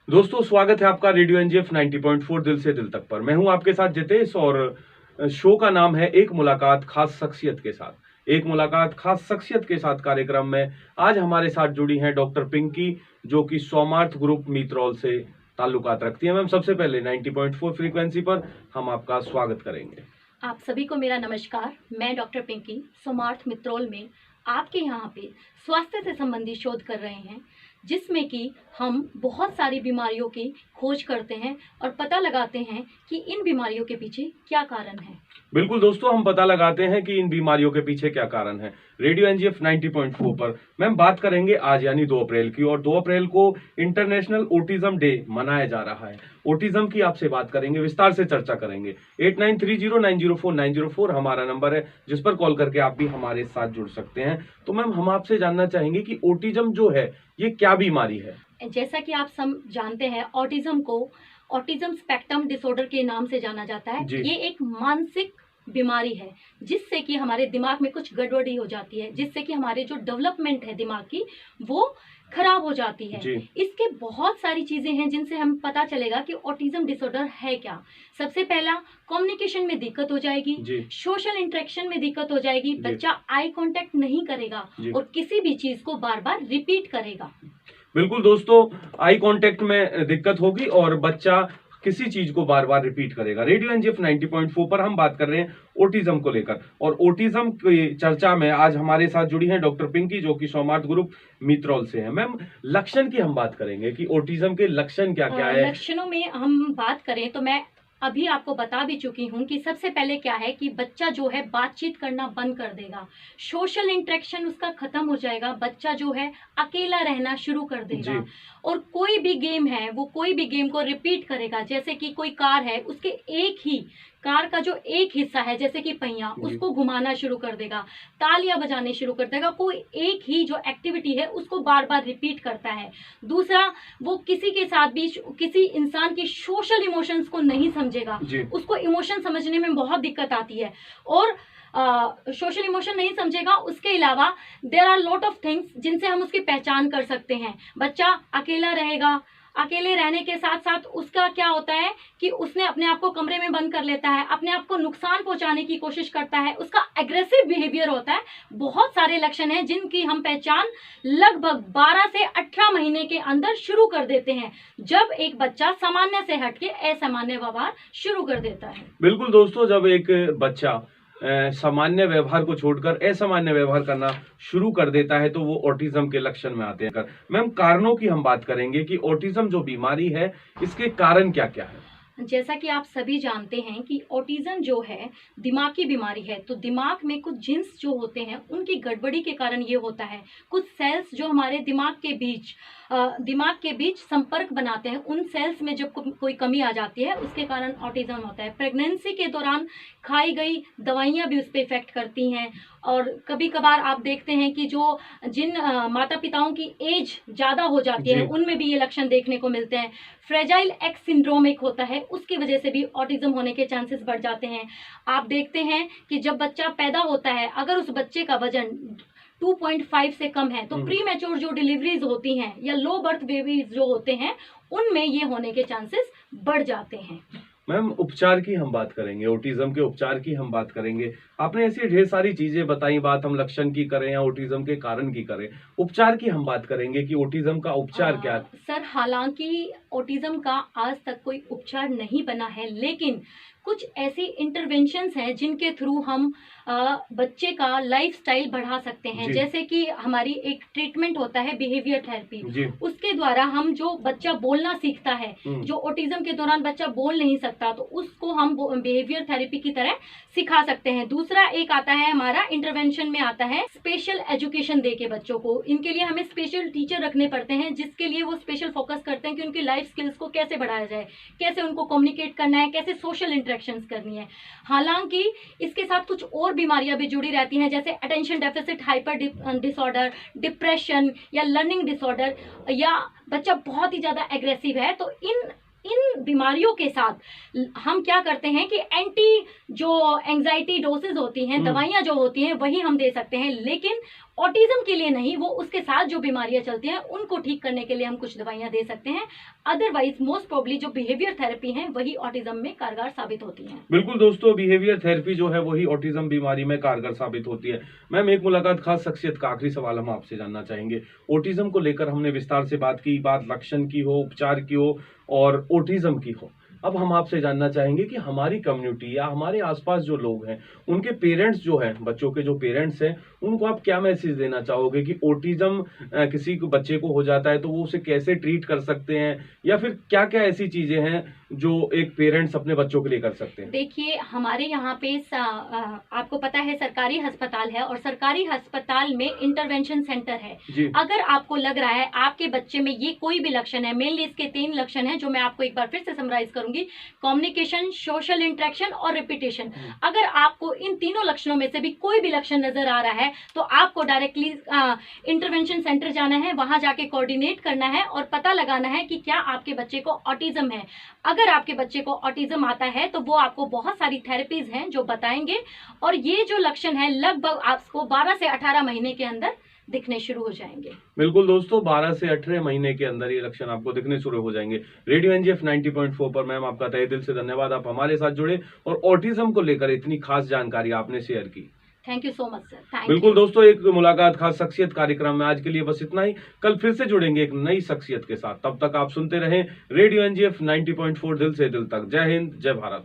दोस्तों स्वागत है आपका रेडियो एनजीएफ 90.4 दिल से दिल तक पर। मैं हूं आपके साथ जितेश और शो का नाम है एक मुलाकात खास शख्सियत के साथ। एक मुलाकात खास शख्सियत के साथ कार्यक्रम में आज हमारे साथ जुड़ी हैं डॉक्टर पिंकी, जो कि सोमार्थ ग्रुप मीत्रौल से ताल्लुकात रखती हैं। मैम, सबसे पहले 90.4 फ्रीक्वेंसी पर हम आपका स्वागत करेंगे। आप सभी को मेरा नमस्कार। मैं डॉक्टर पिंकी सोमार्थ मित्रोल में आपके यहाँ पे स्वास्थ्य से संबंधित शोध कर रहे हैं, जिसमें कि हम बहुत सारी बीमारियों की खोज करते हैं और पता लगाते हैं कि इन बीमारियों के पीछे क्या कारण है। बिल्कुल दोस्तों, हम पता लगाते हैं कि इन बीमारियों के पीछे क्या कारण है। रेडियो एनजीएफ 90.4 पर मैम बात करेंगे आज यानी 2 अप्रैल की, और 2 अप्रैल को इंटरनेशनल ऑटिज्म डे मनाया जा रहा है। ऑटिज्म की आपसे बात करेंगे, विस्तार से चर्चा करेंगे। 8930904904 हमारा नंबर है, जिस पर कॉल करके आप भी हमारे साथ जुड़ सकते हैं। तो मैम, हम आपसे जानना चाहेंगे कि ऑटिज्म जो है ये क्या बीमारी है। जैसा कि आप सब जानते हैं, ऑटिज्म को ऑटिज्म स्पेक्ट्रम डिसऑर्डर के नाम से जाना जाता है। ये एक मानसिक बीमारी है जिससे कि हमारे दिमाग में कुछ गड़बड़ी हो जाती है, जिससे कि हमारे जो डेवलपमेंट है दिमाग की वो खराब हो जाती है। इसके बहुत सारी चीजें हैं जिनसे हम पता चलेगा कि ऑटिज्म डिसऑर्डर है क्या। सबसे पहला, कम्युनिकेशन में दिक्कत हो जाएगी, सोशल इंटरेक्शन में दिक्कत हो जाएगी, बच्चा आई कांटेक्ट नहीं करेगा और किसी भी चीज को बार बार रिपीट करेगा। बिल्कुल दोस्तों, आई कांटेक्ट में दिक्कत होगी और बच्चा किसी चीज को बार बार रिपीट करेगा। रेडियो एनजीएफ 90.4 पर हम बात कर रहे हैं ऑटिज्म को लेकर, और ऑटिज्म की चर्चा में आज हमारे साथ जुड़ी हैं डॉक्टर पिंकी, जो कि सोमार्थ ग्रुप मीत्रौल से है। मैम, लक्षण की हम बात करेंगे कि ऑटिज्म के लक्षण क्या क्या है। लक्षणों में हम बात करें तो मैं अभी आपको बता भी चुकी हूँ कि सबसे पहले क्या है कि बच्चा जो है बातचीत करना बंद कर देगा, सोशल इंटरेक्शन उसका खत्म हो जाएगा, बच्चा जो है अकेला रहना शुरू कर देगा, और कोई भी गेम है वो कोई भी गेम को रिपीट करेगा। जैसे कि कोई कार है, उसके कार का जो एक हिस्सा है जैसे कि पहिया, उसको घुमाना शुरू कर देगा, तालियां बजाने शुरू कर देगा। कोई एक ही जो एक्टिविटी है उसको बार बार रिपीट करता है। दूसरा, वो किसी के साथ भी किसी इंसान की सोशल इमोशंस को नहीं समझेगा, उसको इमोशन समझने में बहुत दिक्कत आती है और सोशल इमोशन नहीं समझेगा। उसके अलावा there are lot of things जिनसे हम उसकी पहचान कर सकते हैं। बच्चा अकेला रहेगा, अकेले रहने के साथ साथ उसका क्या होता है कि उसने अपने आप को कमरे में बंद कर लेता है, अपने आप को नुकसान पहुंचाने की कोशिश करता है, उसका एग्रेसिव बिहेवियर होता है। बहुत सारे लक्षण हैं जिनकी हम पहचान लगभग 12 से 18 महीने के अंदर शुरू कर देते हैं, जब एक बच्चा सामान्य से हटके असामान्य व्यवहार शुरू कर देता है। बिल्कुल दोस्तों, जब एक बच्चा सामान्य व्यवहार को छोड़कर असामान्य व्यवहार करना शुरू कर देता है तो वो ऑटिज्म के लक्षण में आते हैं। मैम, कारणों की हम बात करेंगे कि ऑटिज्म जो बीमारी है इसके कारण क्या क्या है। जैसा कि आप सभी जानते हैं कि ऑटिज्म जो है दिमाग की बीमारी है, तो दिमाग में कुछ जीन्स जो होते हैं उनकी गड़बड़ी के कारण ये होता है। कुछ सेल्स जो हमारे दिमाग के बीच संपर्क बनाते हैं, उन सेल्स में जब कोई कमी आ जाती है उसके कारण ऑटिज्म होता है। प्रेगनेंसी के दौरान खाई गई दवाइयाँ भी उस पर इफेक्ट करती हैं, और कभी कभार आप देखते हैं कि जिन माता पिताओं की एज ज़्यादा हो जाती है उनमें भी ये लक्षण देखने को मिलते हैं। फ्रेजाइल एक्स सिंड्रोम एक होता है, उसकी वजह से भी ऑटिज्म होने के चांसेस बढ़ जाते हैं। आप देखते हैं कि जब बच्चा पैदा होता है, अगर उस बच्चे का वजन 2.5 से कम है तो प्री मैच्योर जो डिलीवरीज होती हैं या लो बर्थ बेबीज जो होते हैं उनमें ये होने के चांसेस बढ़ जाते हैं। मैम, उपचार की हम बात करेंगे, ऑटिज्म के उपचार की हम बात करेंगे। आपने ऐसी ढेर सारी चीजें बताई, बात हम लक्षण की करें या ऑटिज्म के कारण की करें, उपचार की हम बात करेंगे कि ऑटिज्म का उपचार क्या है। सर, हालांकि ऑटिज्म का आज तक कोई उपचार नहीं बना है, लेकिन कुछ ऐसी इंटरवेंशंस हैं जिनके थ्रू हम बच्चे का लाइफस्टाइल बढ़ा सकते हैं। जैसे कि हमारी एक ट्रीटमेंट होता है बिहेवियर थेरेपी, उसके द्वारा हम जो बच्चा बोलना सीखता है, जो ऑटिज्म के दौरान बच्चा बोल नहीं सकता, तो उसको हम बिहेवियर थेरेपी की तरह सिखा सकते हैं। दूसरा एक आता है हमारा इंटरवेंशन में आता है स्पेशल एजुकेशन दे के बच्चों को। इनके लिए हमें स्पेशल टीचर रखने पड़ते हैं, जिसके लिए वो स्पेशल फोकस करते हैं कि उनकी लाइफ स्किल्स को कैसे बढ़ाया जाए, कैसे उनको कम्युनिकेट करना है, कैसे सोशल इंटरेक्शंस करनी है। हालांकि इसके साथ कुछ और बीमारियां भी जुड़ी रहती हैं, जैसे attention deficit hyper disorder, depression या लर्निंग डिसऑर्डर, या बच्चा बहुत ही ज्यादा एग्रेसिव है। तो इन बीमारियों के साथ हम क्या करते हैं कि एंटी जो एंजाइटी डोसेज होती हैं, दवाइयां जो होती हैं वही हम दे सकते हैं, लेकिन ऑटिज्म के लिए नहीं, वो उसके साथ जो बीमारियां चलती हैं उनको ठीक करने के लिए हम कुछ दवाइयां दे सकते हैं। अदरवाइज मोस्ट प्रोबेबली जो बिहेवियर थेरेपी है वही ऑटिज्म में कारगर साबित होती है। बिल्कुल दोस्तों, बिहेवियर थेरेपी जो है वही ऑटिज्म बीमारी में कारगर साबित होती है। मैम, एक मुलाकात खास शख्सियत का आखिरी सवाल हम आपसे जानना चाहेंगे। ऑटिज्म को लेकर हमने विस्तार से बात की, बात लक्षण की हो, उपचार की हो और ऑटिज्म की हो। अब हम आपसे जानना चाहेंगे कि हमारी कम्युनिटी या हमारे आसपास जो लोग हैं, उनके पेरेंट्स जो हैं, बच्चों के जो पेरेंट्स हैं, उनको आप क्या मैसेज देना चाहोगे कि ऑटिज्म किसी को बच्चे को हो जाता है तो वो उसे कैसे ट्रीट कर सकते हैं, या फिर क्या क्या ऐसी चीजें हैं जो एक पेरेंट्स अपने बच्चों के लिए कर सकते हैं? देखिए, हमारे यहाँ पे आपको पता है सरकारी अस्पताल है, और सरकारी अस्पताल में इंटरवेंशन सेंटर है। जी। अगर आपको लग रहा है आपके बच्चे में ये कोई भी लक्षण है, मेनली इसके 3 लक्षण हैं जो मैं आपको एक बार फिर से समराइज करूंगी: कम्युनिकेशन, सोशल इंटरेक्शन और रिपीटेशन। अगर आपको इन तीनों लक्षणों में से भी कोई भी लक्षण नजर आ रहा है तो आपको डायरेक्टली इंटरवेंशन सेंटर जाना है, वहां जाके कोऑर्डिनेट करना है और पता लगाना है कि क्या आपके बच्चे को ऑटिज्म है। अगर आपके बच्चे को ऑटिज्म आता है तो वो आपको बहुत सारी थेरेपीज हैं जो बताएंगे, और ये जो लक्षण है लगभग आपको 12 से 18 महीने के अंदर दिखने शुरू हो जाएंगे। बिल्कुल दोस्तों, 12 से 18 महीने के अंदर ये लक्षण आपको दिखने शुरू हो जाएंगे। रेडियो एनजीएफ 90.4 पर मैम आपका तहे दिल से धन्यवाद, आप हमारे साथ जुड़े और ऑटिज्म को लेकर इतनी खास जानकारी आपने शेयर की। Thank you so much sir. Thank बिल्कुल यू। दोस्तों, एक मुलाकात खास शख्सियत कार्यक्रम में आज के लिए बस इतना ही। कल फिर से जुड़ेंगे एक नई शख्सियत के साथ। तब तक आप सुनते रहें रेडियो एनजीएफ 90.4 दिल से दिल तक। जय हिंद, जय भारत।